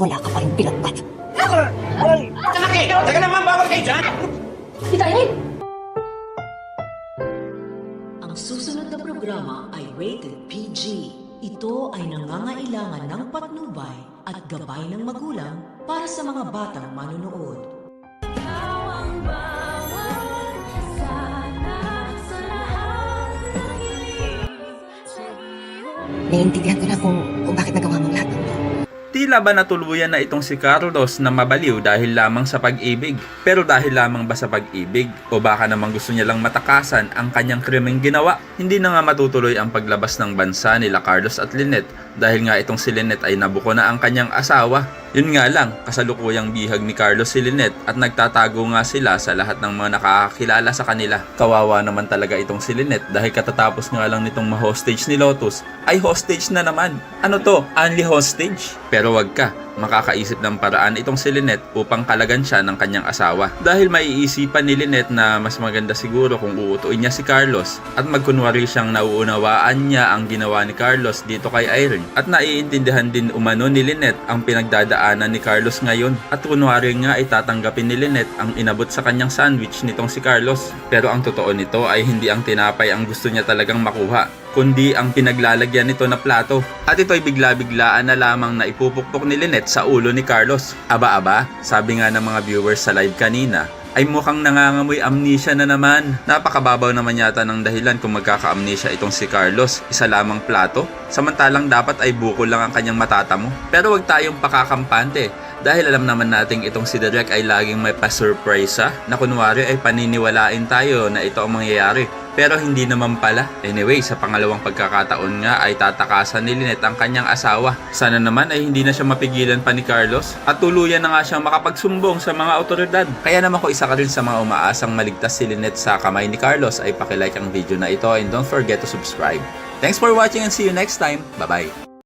wala ka pa rin pinagpat. Laki! Teka naman, bawal kayo dyan! Tita Eileen! Ang susunod na programa ay rated PG. Ito ay nangangailangan ng patnubay at gabay ng magulang para sa mga batang manunood. Naiintindihan ko na kung bakit nagawa mong lahat ng to. Tila ba natuluyan na itong si Carlos na mabaliw dahil lamang sa pag-ibig? Pero dahil lamang ba sa pag-ibig? O baka naman gusto niya lang matakasan ang kanyang krimeng ginawa? Hindi na nga matutuloy ang paglabas ng bansa nila Carlos at Lynette dahil nga itong si Lynette ay nabuko na ang kanyang asawa. Yun nga lang, kasalukuyang bihag ni Carlos si Lynette at nagtatago nga sila sa lahat ng mga nakakakilala sa kanila. Kawawa naman talaga itong si Lynette dahil katatapos nga lang nitong ma-hostage ni Lotus ay hostage na naman. Ano to? Only hostage? Pero wag ka, makakaisip ng paraan itong si Lynette upang kalagan siya ng kanyang asawa. Dahil maiisipan ni Lynette na mas maganda siguro kung uutuin niya si Carlos at magkunwari siyang nauunawaan niya ang ginawa ni Carlos dito kay Irene. At naiintindihan din umano ni Lynette ang pinagdadaanan ni Carlos ngayon. At kunwari nga ay tatanggapin ni Lynette ang inabot sa kanyang sandwich nitong si Carlos. Pero ang totoo nito ay hindi ang tinapay ang gusto niya talagang makuha, kundi ang pinaglalagyan nito na plato. At ito'y bigla-biglaan na lamang na ipupukpok ni Lynette sa ulo ni Carlos. Aba-aba, sabi nga ng mga viewers sa live kanina, ay mukhang nangangamoy amnesia na naman. Napakababaw naman yata ng dahilan kung magkaka-amnesia itong si Carlos. Isa lamang plato, samantalang dapat ay bukol lang ang kanyang matatamo. Pero wag tayong pakakampante dahil alam naman nating itong si Derek ay laging may pa-surprise na kunwari ay paniniwalain tayo na ito ang mangyayari. Pero hindi naman pala. Anyway, sa pangalawang pagkakataon nga ay tatakasan ni Lynette ang kanyang asawa. Sana naman ay hindi na siya mapigilan pa ni Carlos at tuluyan na nga siyang makapagsumbong sa mga otoridad. Kaya naman kung isa ka rin sa mga umaasang maligtas si Lynette sa kamay ni Carlos ay pakilike ang video na ito and don't forget to subscribe. Thanks for watching and see you next time. Bye-bye!